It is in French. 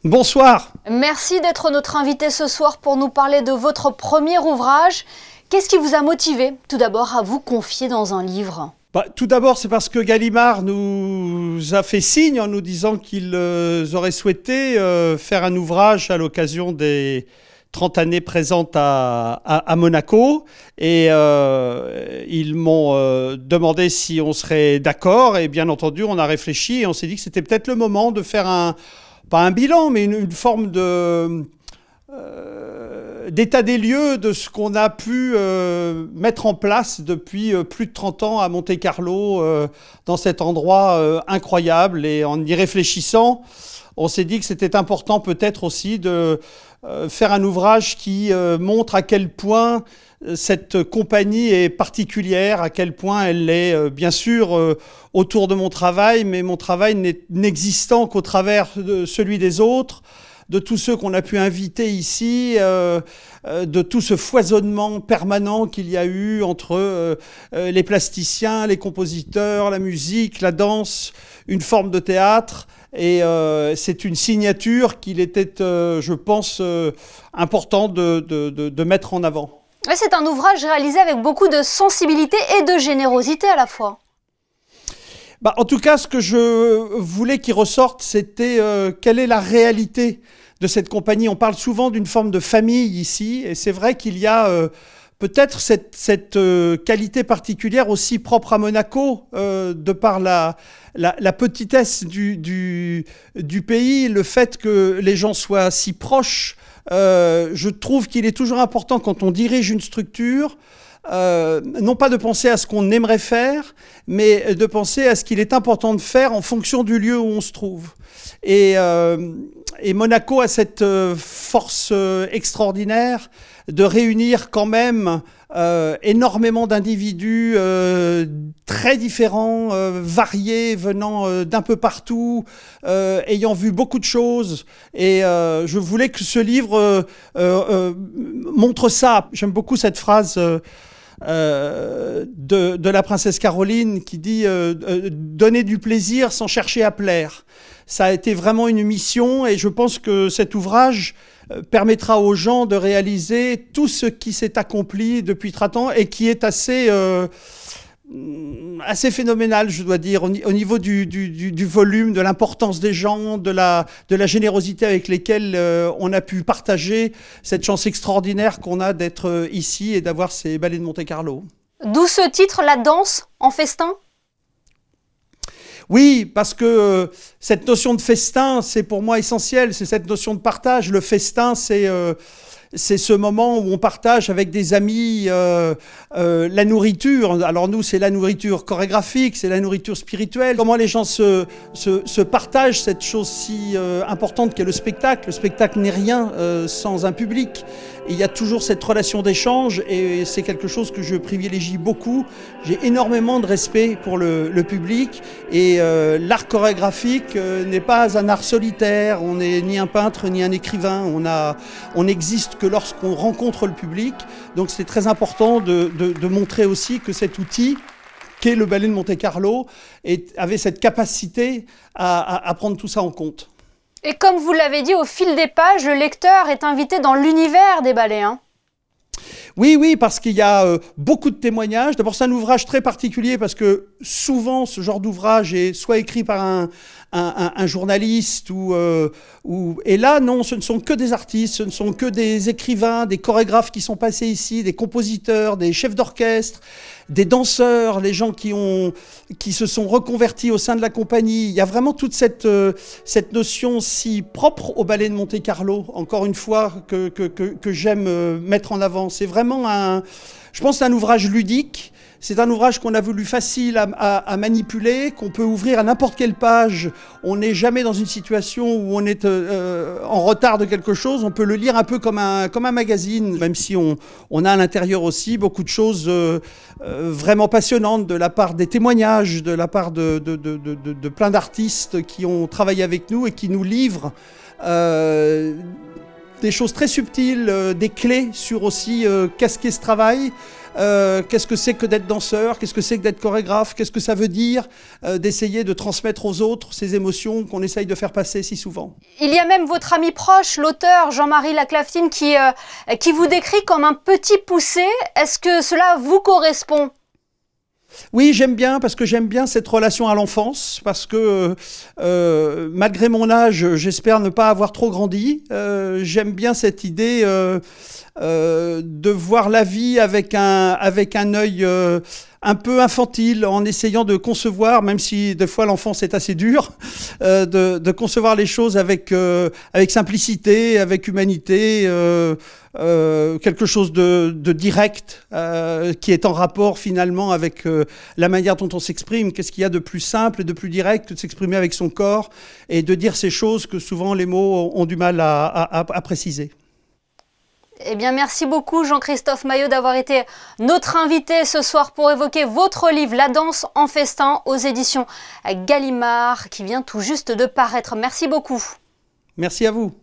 Bonsoir. Merci d'être notre invité ce soir pour nous parler de votre premier ouvrage. Qu'est-ce qui vous a motivé tout d'abord à vous confier dans un livre ? Tout d'abord, c'est parce que Gallimard nous a fait signe en nous disant qu'ils auraient souhaité faire un ouvrage à l'occasion des 30 années présentes à Monaco. Et ils m'ont demandé si on serait d'accord. Et bien entendu, on a réfléchi et on s'est dit que c'était peut-être le moment de faire pas un bilan, mais une forme d'état des lieux de ce qu'on a pu mettre en place depuis plus de 30 ans à Monte-Carlo, dans cet endroit incroyable. Et en y réfléchissant, on s'est dit que c'était important peut-être aussi de faire un ouvrage qui montre à quel point cette compagnie est particulière, à quel point elle est bien sûr autour de mon travail, mais mon travail n'existant qu'au travers de celui des autres, de tous ceux qu'on a pu inviter ici, de tout ce foisonnement permanent qu'il y a eu entre les plasticiens, les compositeurs, la musique, la danse, une forme de théâtre. Et c'est une signature qu'il était, je pense, important de mettre en avant. C'est un ouvrage réalisé avec beaucoup de sensibilité et de générosité à la fois. En tout cas, ce que je voulais qu'il ressorte, c'était quelle est la réalité de cette compagnie. On parle souvent d'une forme de famille ici, et c'est vrai qu'il y a peut-être cette qualité particulière aussi propre à Monaco, de par la petitesse du pays, le fait que les gens soient si proches. Je trouve qu'il est toujours important quand on dirige une structure, non pas de penser à ce qu'on aimerait faire, mais de penser à ce qu'il est important de faire en fonction du lieu où on se trouve. Et Monaco a cette force extraordinaire de réunir quand même énormément d'individus très différents, variés, venant d'un peu partout, ayant vu beaucoup de choses. Et je voulais que ce livre montre ça. J'aime beaucoup cette phrase de la princesse Caroline qui dit donner du plaisir sans chercher à plaire. Ça a été vraiment une mission et je pense que cet ouvrage permettra aux gens de réaliser tout ce qui s'est accompli depuis 30 ans et qui est assez phénoménal, je dois dire, au niveau du volume, de l'importance des gens, de la générosité avec lesquelles on a pu partager cette chance extraordinaire qu'on a d'être ici et d'avoir ces ballets de Monte-Carlo. D'où ce titre, La danse en festin ? Oui, parce que cette notion de festin, c'est pour moi essentiel, c'est cette notion de partage. Le festin, c'est ce moment où on partage avec des amis la nourriture. Alors nous, c'est la nourriture chorégraphique, c'est la nourriture spirituelle. Comment les gens se partagent cette chose si importante qu'est le spectacle. Le spectacle n'est rien sans un public. Il y a toujours cette relation d'échange et c'est quelque chose que je privilégie beaucoup. J'ai énormément de respect pour le public et l'art chorégraphique n'est pas un art solitaire. On n'est ni un peintre ni un écrivain. On n'existe que lorsqu'on rencontre le public. Donc c'est très important de montrer aussi que cet outil qu'est le ballet de Monte-Carlo avait cette capacité à prendre tout ça en compte. Et comme vous l'avez dit, au fil des pages, le lecteur est invité dans l'univers des ballets. Oui, parce qu'il y a beaucoup de témoignages. D'abord, c'est un ouvrage très particulier parce que souvent, ce genre d'ouvrage est soit écrit par un journaliste et là, non, ce ne sont que des artistes, ce ne sont que des écrivains, des chorégraphes qui sont passés ici, des compositeurs, des chefs d'orchestre, des danseurs, les gens qui se sont reconvertis au sein de la compagnie. Il y a vraiment toute cette notion si propre au ballet de Monte-Carlo, encore une fois, que j'aime mettre en avant. C'est vraiment je pense, un ouvrage ludique. C'est un ouvrage qu'on a voulu facile à manipuler, qu'on peut ouvrir à n'importe quelle page. On n'est jamais dans une situation où on est en retard de quelque chose. On peut le lire un peu comme un magazine, même si on a à l'intérieur aussi beaucoup de choses vraiment passionnantes de la part des témoignages, de la part de plein d'artistes qui ont travaillé avec nous et qui nous livrent des choses très subtiles, des clés sur aussi qu'est-ce qu'est ce travail, qu'est-ce que c'est que d'être danseur, qu'est-ce que c'est que d'être chorégraphe, qu'est-ce que ça veut dire d'essayer de transmettre aux autres ces émotions qu'on essaye de faire passer si souvent. Il y a même votre ami proche, l'auteur Jean-Marie Laclaftine, qui vous décrit comme un petit poussé. Est-ce que cela vous correspond ? Oui, j'aime bien, parce que j'aime bien cette relation à l'enfance, parce que malgré mon âge, j'espère ne pas avoir trop grandi. J'aime bien cette idée de voir la vie avec un œil un peu infantile, en essayant de concevoir, même si des fois l'enfance est assez dure, de concevoir les choses avec simplicité, avec humanité, quelque chose de direct, qui est en rapport finalement avec la manière dont on s'exprime. Qu'est-ce qu'il y a de plus simple et de plus direct que de s'exprimer avec son corps et de dire ces choses que souvent les mots ont du mal à préciser. Eh bien, merci beaucoup Jean-Christophe Maillot d'avoir été notre invité ce soir pour évoquer votre livre La danse en festin aux éditions Gallimard qui vient tout juste de paraître. Merci beaucoup. Merci à vous.